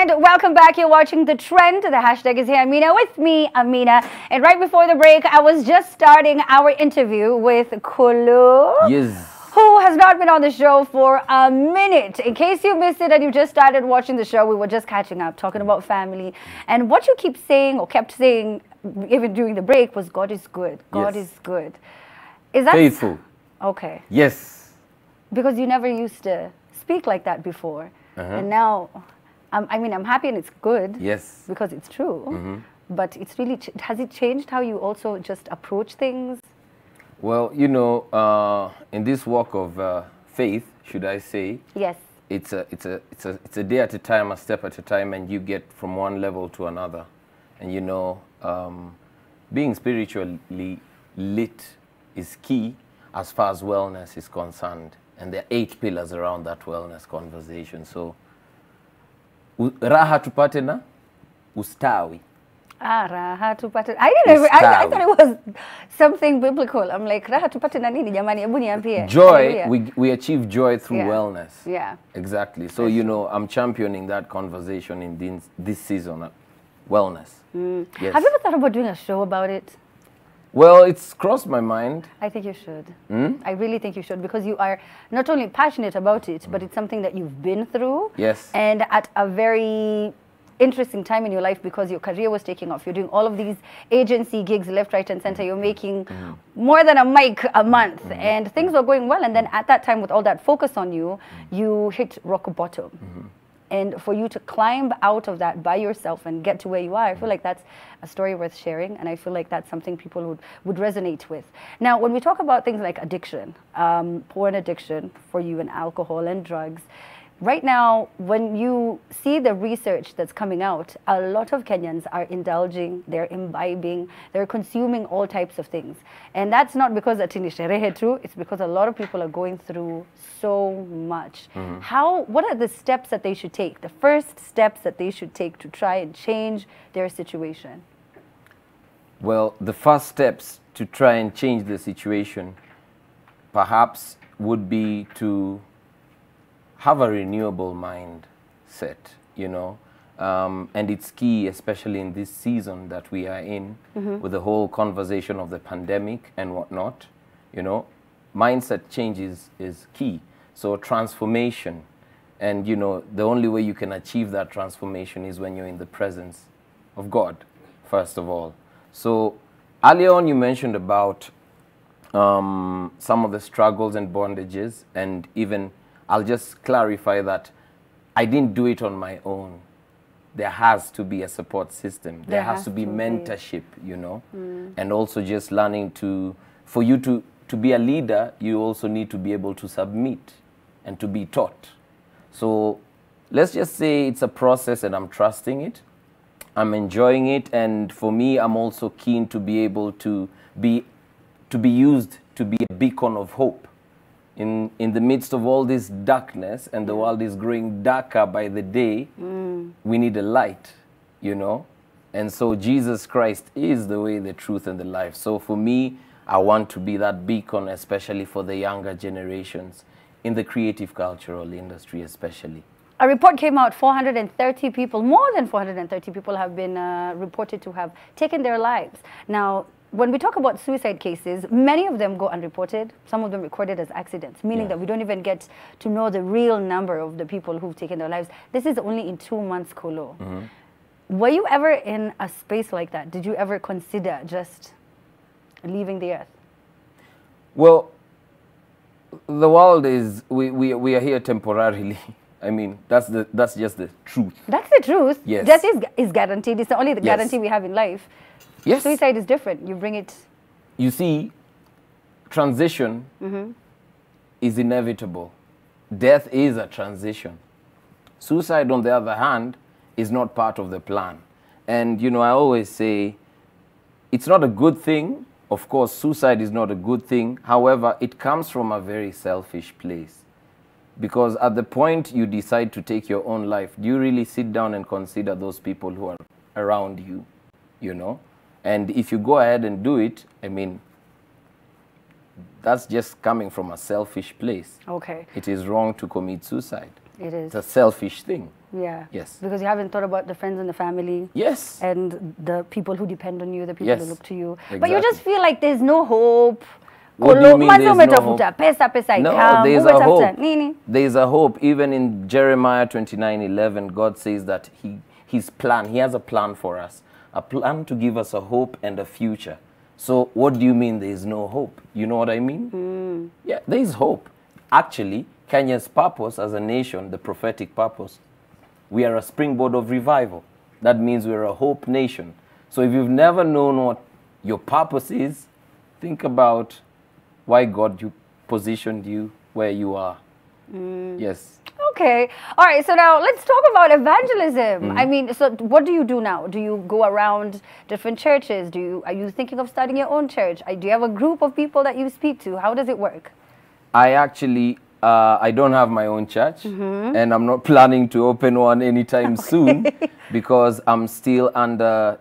And welcome back. You're watching The Trend. The hashtag is here, Amina, with me, Amina. And right before the break, I was just starting our interview with Collo. Yes. Who has not been on the show for a minute. In case you missed it and you just started watching the show, we were just catching up, talking about family. And what you keep saying or kept saying, even during the break, was God is good. God is good. Is that faithful? Okay. Yes. Because you never used to speak like that before. And now, I mean, I'm happy and it's good. Yes. Because it's true. But it's really, has it changed how you also just approach things? Well, you know, in this walk of faith, should I say? Yes. It's a day at a time, a step at a time, and you get from one level to another. And you know, being spiritually lit is key as far as wellness is concerned. And there are 8 pillars around that wellness conversation. So, raha tupate na ustawi. Raha tupate. I thought it was something biblical. I'm like, raha tupate na nini jamani, hebu niambie. Joy, we achieve joy through wellness. Yeah. Exactly. So, you know, I'm championing that conversation in this season, wellness. Yes. Have you ever thought about doing a show about it? Well, it's crossed my mind. I think you should. I really think you should, because you are not only passionate about it, but it's something that you've been through. Yes. And at a very interesting time in your life, because your career was taking off. You're doing all of these agency gigs left, right, and center. You're making more than a mic a month, and things were going well. And then at that time, with all that focus on you, you hit rock bottom. And for you to climb out of that by yourself and get to where you are, I feel like that's a story worth sharing. And I feel like that's something people would resonate with. Now, when we talk about things like addiction, porn addiction for you, and alcohol and drugs, right now, when you see the research that's coming out, a lot of Kenyans are indulging, they're imbibing, they're consuming all types of things. And that's not because atini sherehe tu, it's because a lot of people are going through so much. What are the steps that they should take, the first steps that they should take to try and change their situation? Well, the first steps to try and change the situation perhaps would be to have a renewable mindset, you know, and it's key, especially in this season that we are in, with the whole conversation of the pandemic and whatnot. You know, mindset change is key. So transformation, and you know, the only way you can achieve that transformation is when you're in the presence of God, first of all. So earlier on, you mentioned about some of the struggles and bondages, and even I'll just clarify that I didn't do it on my own. There has to be a support system. There has to be mentorship, you know, and also just learning for you to be a leader, you also need to be able to submit and to be taught. So let's just say it's a process, and I'm trusting it. I'm enjoying it. And for me, I'm also keen to be able to be used to be a beacon of hope. In the midst of all this darkness, and the world is growing darker by the day, we need a light, you know? And so Jesus Christ is the way, the truth, and the life. So for me, I want to be that beacon, especially for the younger generations, in the creative cultural industry especially. A report came out, 430 people, more than 430 people have been reported to have taken their lives. Now, when we talk about suicide cases, many of them go unreported, some of them recorded as accidents, meaning that we don't even get to know the real number of the people who've taken their lives. This is only in 2 months, Collo. Were you ever in a space like that? Did you ever consider just leaving the earth? Well, the world is, we are here temporarily. I mean, that's just the truth. That's the truth. Yes. Death is guaranteed. It's the only guarantee we have in life. Yes. Suicide is different. You bring it. You see, transition is inevitable. Death is a transition. Suicide, on the other hand, is not part of the plan. And, you know, I always say it's not a good thing. Of course, suicide is not a good thing. However, it comes from a very selfish place. Because at the point you decide to take your own life, do you really sit down and consider those people who are around you, you know? And if you go ahead and do it, I mean, that's just coming from a selfish place. Okay. It is wrong to commit suicide. It is. It's a selfish thing. Yeah. Yes. Because you haven't thought about the friends and the family. Yes. And the people who depend on you, the people who Yes. look to you. Exactly. But you just feel like there's no hope. What do you mean there's no hope? Pesa No, ikam, there's a hope. nini. There's a hope. Even in Jeremiah 29:11, God says that he has a plan for us. A plan to give us a hope and a future. So what do you mean there is no hope? You know what I mean? Yeah, there is hope. Actually, Kenya's purpose as a nation, the prophetic purpose, we are a springboard of revival. That means we're a hope nation. So if you've never known what your purpose is, think about why God positioned you where you are. Yes. Okay. All right. So now let's talk about evangelism. I mean, so what do you do now? Do you go around different churches? Are you thinking of starting your own church? Do you have a group of people that you speak to? How does it work? I actually, I don't have my own church, and I'm not planning to open one anytime soon because I'm still under,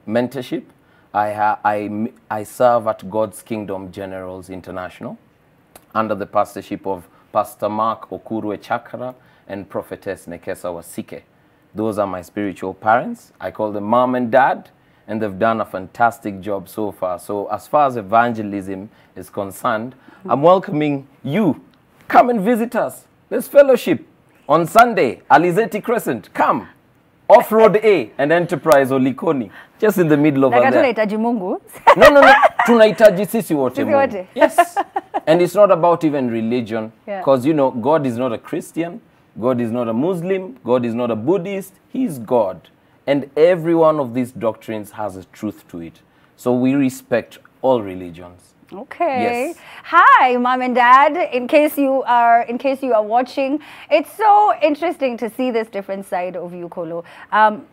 mentorship. I serve at God's Kingdom Generals International under the pastorship of Pastor Mark Okurwe Chakra and Prophetess Nekesa Wasike. Those are my spiritual parents. I call them mom and dad, and they've done a fantastic job so far. So as far as evangelism is concerned, I'm welcoming you. Come and visit us. Let's fellowship on Sunday, Alizeti Crescent. Come. Off-Road A and Enterprise or Likoni. Just in the middle of there. Mungu. No. Tunahitaji sisi wote Mungu. wote. Yes. And it's not about even religion. Yeah. Because, God is not a Christian. God is not a Muslim. God is not a Buddhist. He's God. And every one of these doctrines has a truth to it. So we respect all religions. Okay. Yes. Hi, mom and dad. In case you are watching, it's so interesting to see this different side of you, Collo.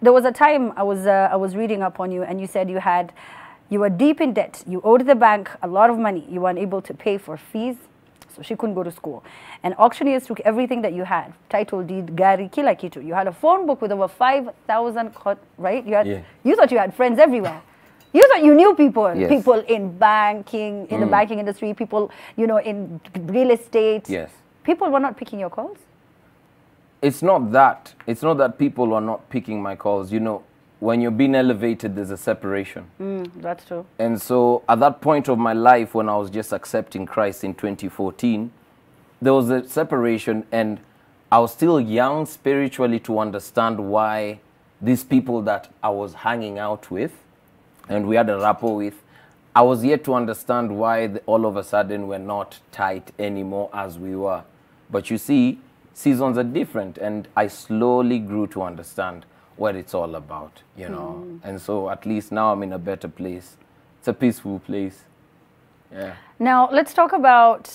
There was a time I was reading up on you, and you said you were deep in debt. You owed the bank a lot of money. You weren't able to pay for fees, so she couldn't go to school. And auctioneers took everything that you had: title deed, gari, kila kitu. You had a phone book with over 5,000, right? You thought you had friends everywhere. You thought you knew people, yes. People in banking, in the banking industry, people, in real estate. Yes. People were not picking your calls? It's not that. It's not that people are not picking my calls. When you're being elevated, there's a separation. That's true. And so at that point of my life, when I was just accepting Christ in 2014, there was a separation, and I was still young spiritually to understand why these people that I was hanging out with and we had a rapport with, I was yet to understand why all of a sudden we're not tight anymore as we were. But you see, seasons are different, and I slowly grew to understand what it's all about, And so at least now I'm in a better place. It's a peaceful place. Yeah. Now let's talk about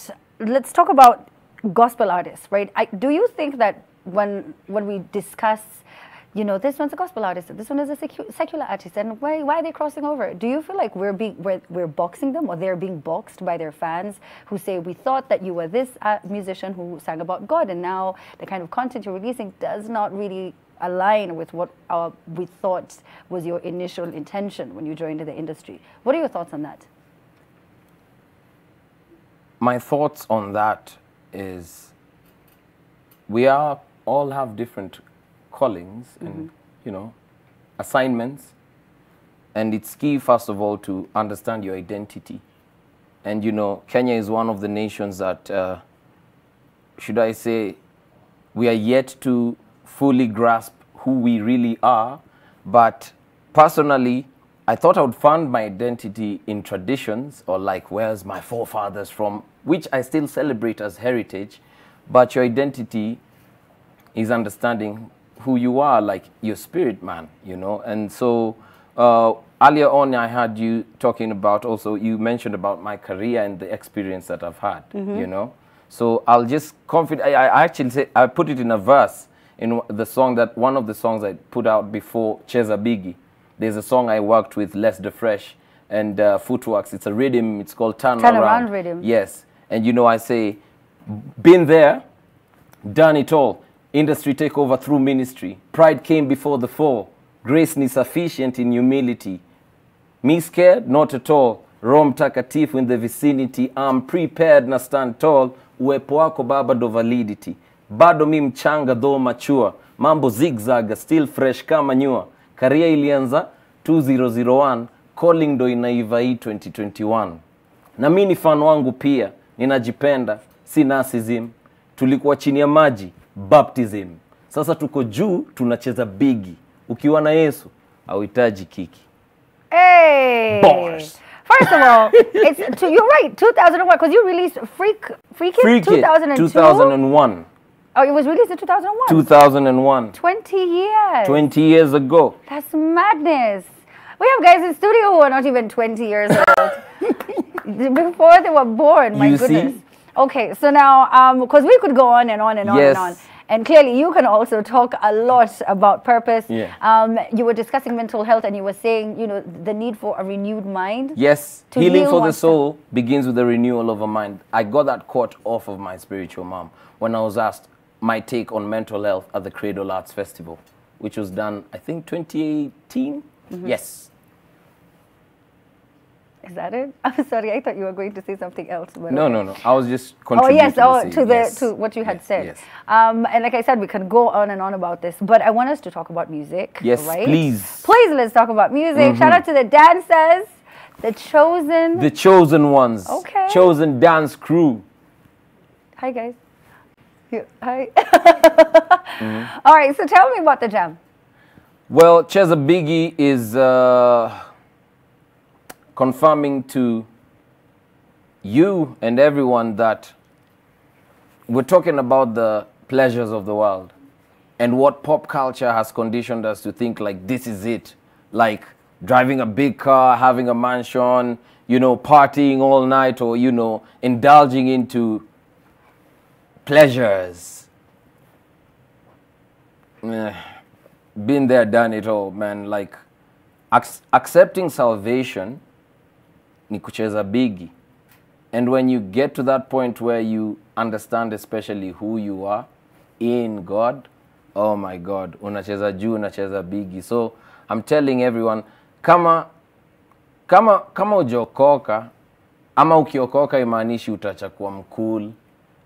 gospel artists, right? Do you think that when we discuss, this one's a gospel artist, this one is a secular artist, and why are they crossing over? Do you feel like we're boxing them, or they're being boxed by their fans who say, we thought that you were this musician who sang about God, and now the kind of content you're releasing does not really align with what we thought was your initial intention when you joined the industry? What are your thoughts on that? My thoughts on that is we all have different callings and, assignments. And it's key, first of all, to understand your identity. And, Kenya is one of the nations that, should I say, we are yet to fully grasp who we really are. But personally, I thought I would find my identity in traditions, or like, where's my forefathers from, which I still celebrate as heritage. But your identity is understanding who you are, like your spirit man, And so earlier on, I had you talking about also, you mentioned about my career and the experience that I've had, So I'll just I actually say, I put it in a verse in the song one of the songs I put out before Cheza Biggie. There's a song I worked with Les De Fresh and Footworks. It's a rhythm. It's called Turn Around Rhythm. Yes. And, I say, been there, done it all. Industry takeover through ministry. Pride came before the fall. Grace is sufficient in humility. Me scared? Not at all. Roho Mtakatifu in the vicinity. I'm prepared na stand tall. Uwepo wako Baba do validity. bado mi mchanga though mature, mambo zigzag still fresh kama nyua. Career ilianza 2001, calling ndo inaiva hii 2021. Na mimi ni fan wangu pia, ninajipenda, si narcissism. Tulikuwa chini ya maji, baptism. Sasa tuko juu, tunacheza bigi. Ukiwa na Yesu, hauhitaji kiki. Hey! Bars. First of all, you're right, 2001, because you released Freak It 2002? 2001. Oh, it was released in 2001? 2001. 20 years. 20 years ago. That's madness. We have guys in studio who are not even 20 years old. Before they were born, my You goodness. see? Okay, so now, because we could go on and on and on Yes. and on. And clearly, you can also talk a lot about purpose. Yeah. You were discussing mental health, and you were saying, you know, the need for a renewed mind. Yes, To healing heal for the oneself. soul begins with the renewal of a mind. I got that quote off of my spiritual mom when I was asked my take on mental health at the Cradle Arts Festival, which was done, I think, 2018? Yes. Is that it? I'm sorry, I thought you were going to say something else. But No, no, no. I was just Oh contributing. yes, to what you had said. Yes. And like I said, we can go on and on about this, but I want us to talk about music. Yes, right? please. Please, let's talk about music. Shout out to the dancers, the chosen. The chosen ones. Okay. Chosen dance crew. Hi guys. Hi. All right, so tell me about the jam. Well, Cheza Biggie is confirming to you and everyone that we're talking about the pleasures of the world and what pop culture has conditioned us to think like this is it. Like driving a big car, having a mansion, you know, partying all night, or, you know, indulging into pleasures. Been there, done it all, man. Like accepting salvation ni kucheza bigi. And when you get to that point where you understand especially who you are in God, oh my God, unacheza juu, unacheza bigi. So I'm telling everyone, kama ujokoka, ama ukiokoka imaanishi utachakuwa mkul,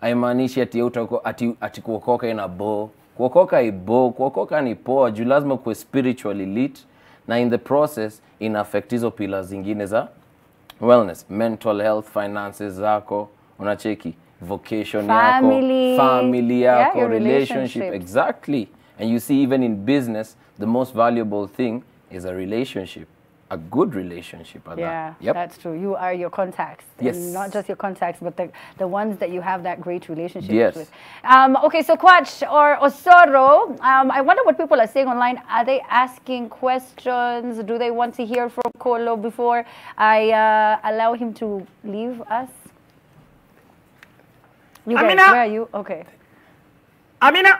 haimaanishi ati kuokoka ina bo. Kuokoka ibo, kuokoka ni poa, juu lazima kuwe spiritually lit, na in the process ina affect hizo pillars zingine za wellness, mental health, finances zako, unacheki, vocation Family. yako, family yako, your relationship, relationships. exactly. And you see, even in business, the most valuable thing is a relationship, a good relationship at Yeah, that. Yep. that's true. You are your contacts. Yes. And not just your contacts, but the ones that you have that great relationship Yes. with. Okay, so Kwach or Osoro, I wonder what people are saying online. Are they asking questions? Do they want to hear from Collo before I allow him to leave us? You guys, Amina. where are you? Okay. Amina,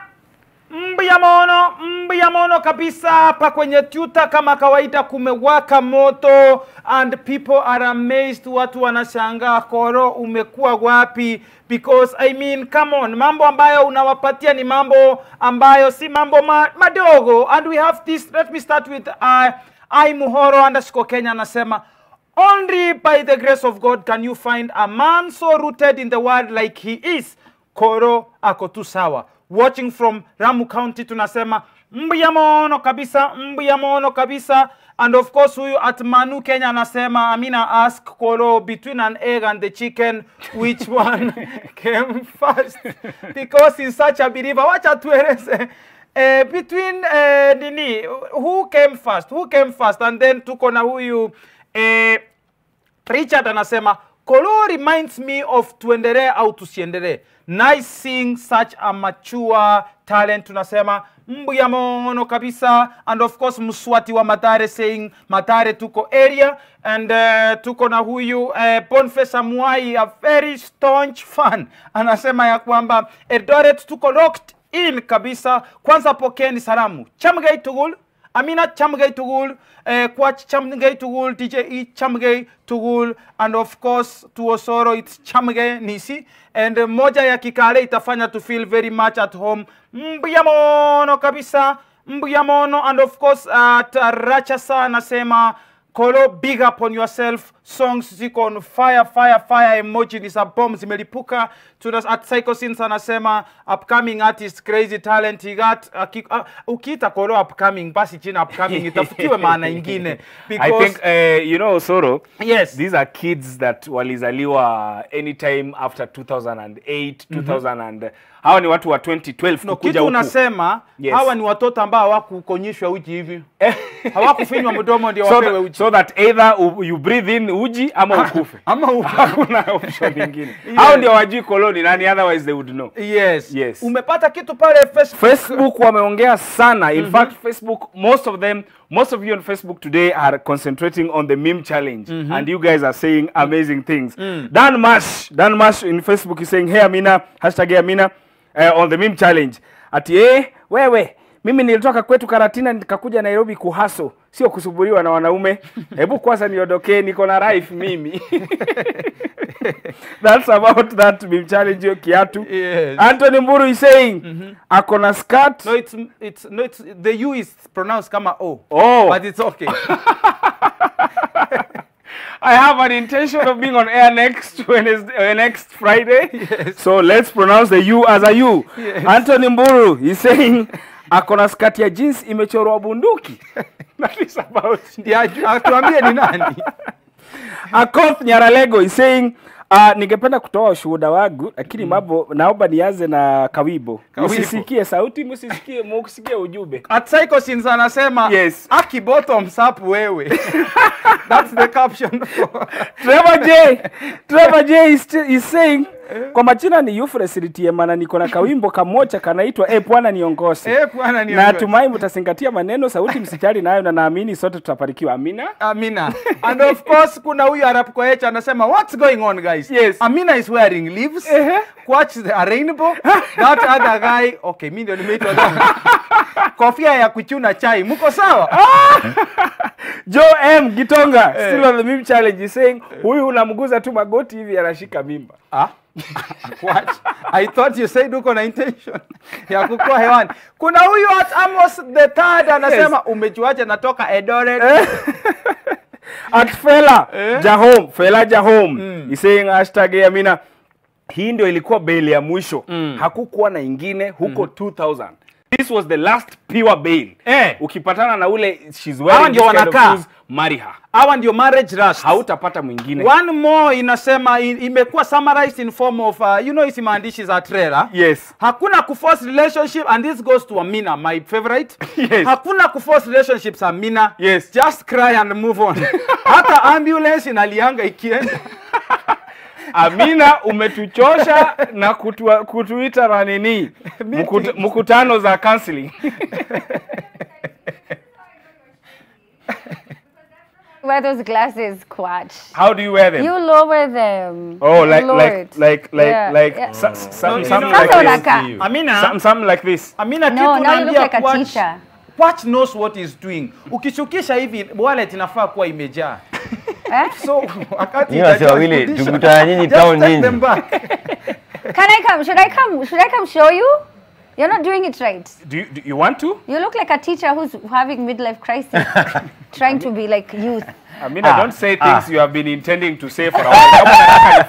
mbiyamono kabisa hapa kwenye tuta kama kawaida kumewaka moto and people are amazed, watu wanashangaa Collo umekuwa wapi, because I mean come on, mambo ambayo unawapatia ni mambo ambayo si mambo madogo. And we have this, let me start with Muhoro_Kenya anasema, only by the grace of God can you find a man so rooted in the word like he is. Collo ako tu sawa. Watching from Ramu County tunasema mbiyamono kabisa. And of course huyu at Manu Kenya anasema, Amina ask Collo between an egg and the chicken which one came first, because he's such a believer. Wacha tueleze between who came first, and then tuko na huyu Richard anasema, Collo reminds me of tuendelee au tusiendelee. Nice seeing such a mature talent, tunasema mbiyamono kabisa. And of course Mswati wa Mathare saying Mathare tuko area. And tuko na huyu Boniface Amuai, a very staunch fan, anasema ya kwamba Eldoret tuko locked in kabisa. Kwanza pokeni salamu Chamgay Tugul, Amina Chamgay Tugul, Kwach Chamgay Tugul, DJ E Chamgay Tugul, and of course to Osoro it's Chamgay Nisi. And moja ya Kikale itafanya to feel very much at home. Mbiyamono kabisa, mbiyamono. And of course Rachasa anasema, Collo, big up on yourself, songs ziko on fire emoji ni za bomb zimelipuka. At Psychosins anasema upcoming artist crazy talent he got ukiita Collo upcoming basi jina upcoming itafutiwe maana ingine because I think you know Soro, yes, these are kids that walizaliwa anytime after 2008 2000 and hawa ni watu wa 2012 no, kuja kitu unasema yes, hawa ni watoto ambao hawakukonyeshwa uji hivi hawakufinywa mdomo ndio wapewe uji, so that either you breathe in uji ama ukufe ama hakuna option nyingine. Hao ndio wajui Collo ni nani, otherwise they would know. Yes. Yes. Umepata kitu pale Facebook wameongea sana. In fact, Facebook, most of you on Facebook today are concentrating on the meme challenge. And you guys are saying amazing things. Dan Mash in Facebook is saying, hey Amina, hashtag Amina, on the meme challenge. Ati wewe, mimi nilitoka kwetu Karatina nikakuja Nairobi kuhaso, sio kusuburiwa na wanaume. Hebu kwanza niondokee, niko na life mimi. That's about that meme challenge yo kiatu. Yes. Anthony Mburu is saying, akona skirt. No, it's the U is pronounced kama O. Oh. But it's okay. I have an intention of being on air next Wednesday, next Friday. Yes. So let's pronounce the U as a U. Yes. Anthony Mburu is saying, akona skirt ya jeans imechorwa bunduki. That is about Atuambie ni nani? Akoth Nyaralego is saying, ningependa kutoa ushuhuda wangu lakini mambo naomba nianze na kawibo. Msisikie sauti, msisikie ujumbe. At Psychosins anasema yes, aki bottoms up wewe. That's the caption for Trevor J is saying, kwa majina ni Euphrates Ritiema na niko na kawimbo kamoja kanaitwa Bwana niongose. Bwana niongose. Na natumai mtazingatia maneno, sauti msijali nayo, na naamini sote tutafarikiwa. Amina. Amina. And of course kuna huyu Arab Koecha anasema what's going on guys? Yes. Amina is wearing leaves. Watch a rainbow. That other guy, okay, mimi ndio nimeitwa kofia ya kuchuna chai. Mko sawa? Joe M Gitonga still on the meme challenge is saying, huyu unamguza tu magoti hivi anashika mimba. What? I thought you said uko na intention ya kukua hewani. Kuna huyu at Amos the third anasema umejuaje natoka Eldoret. At Fela Jahome is saying hashtag Amina, hii ndio ilikuwa bail ya mwisho. Hakukuwa na ingine huko 2000. This was the last pure bail. Ukipatana na ule she's wearing this kind of shoes, marry her. Hawa ndio marriage rush. Hautapata mwingine. One more inasema imekuwa summarized in form of you know hizi maandishi za trailer. Yes. Hakuna kuforce relationship, and this goes to Amina, my favorite. Yes. Hakuna kuforce relationships Amina. Yes. Just cry and move on. Hata ambulance inalianga ikienda. Amina, umetuchosha na kutuita na nini? Mkutano za counseling. Wear those glasses, Quatch. How do you wear them? You lower them. Oh, You lower it. something like this. Amina, something like this. Amina, No, now you look like a teacher. Watch knows what he's doing. Ukishukisha hivi wallet inafaa kuwa imejaa. So wakati wawili tukutana nyinyi town nyinyi. Can I come? Should I come show you? You're not doing it right. Do you want to? You look like a teacher who's having midlife crisis, trying to be like youth. Amina, don't say things you have been intending to say for a while.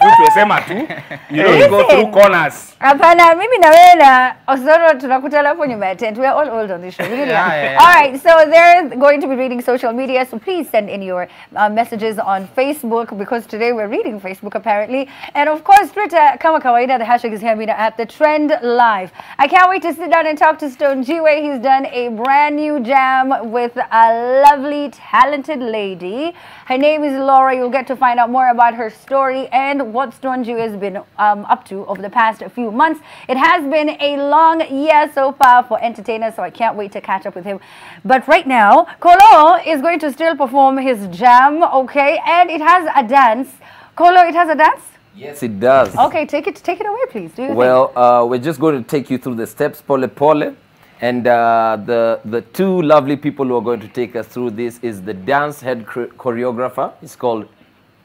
You don't go through corners. Hapana, mimi na wewe na Osoro tunakutana hapo nyuma ya tent. We are all old on this show. Really? Yeah. All right, so they're going to be reading social media, so please send in your messages on Facebook, because today we're reading Facebook apparently. And of course, Twitter, kama kawaida, the hashtag is Hamina at the Trend Live. I can't wait to sit down and talk to Stone Jiwe. He's done a brand new jam with a lovely, talented lady. Her name is Laura. You'll get to find out more about her story and what Stone Jiwe has been up to over the past few months. It has been a long year so far for entertainers, so I can't wait to catch up with him. But right now, Collo is going to still perform his jam, okay? And it has a dance. Collo, it has a dance? Yes, it does. Okay, take it away, please. Do you Well, we're just going to take you through the steps, pole pole. And the two lovely people who are going to take us through this is the dance head choreographer. It's called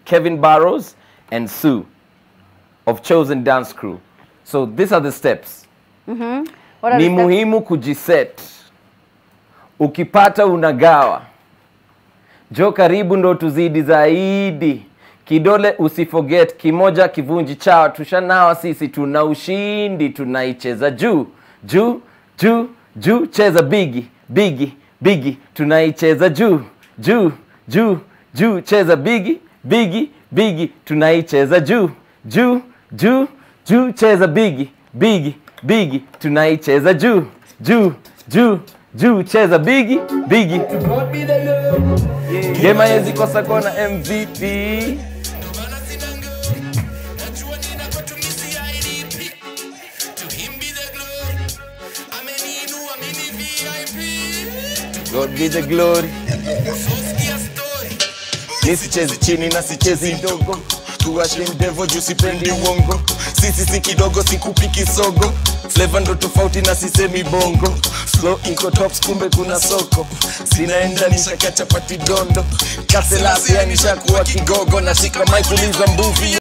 Kevin Barrows and Sue of Chosen Dance Crew. So these are the steps. What are Ni the steps? muhimu kujiset. Ukipata unagawa. Jo karibu ndo tuzidi zaidi. kidole usiforget, kimoja kivunji chao, tushanawa sisi tuna ushindi, tunaicheza juu juu juu juu, cheza bigi bigi bigi, tunaicheza juu juu juu juu, cheza bigi bigi bigi, tunaicheza juu juu juu juu, cheza bigi bigi bigi, tunaicheza juu juu juu juu, cheza bigi bigi. Gema yezi kosa kona MVP. God be the glory. Nisichezi chini na sichezi ndogo, tuwashe mdevo juu sipendi uongo. Sisi si kidogo sikupiki sogo, flavor ndo tofauti na sisemi bongo. Slow iko tops kumbe kuna soko, sinaenda nishakacha pati dondo. Kaselasi ya nishakuwa kigogo, na shika mic uliza mbuvi.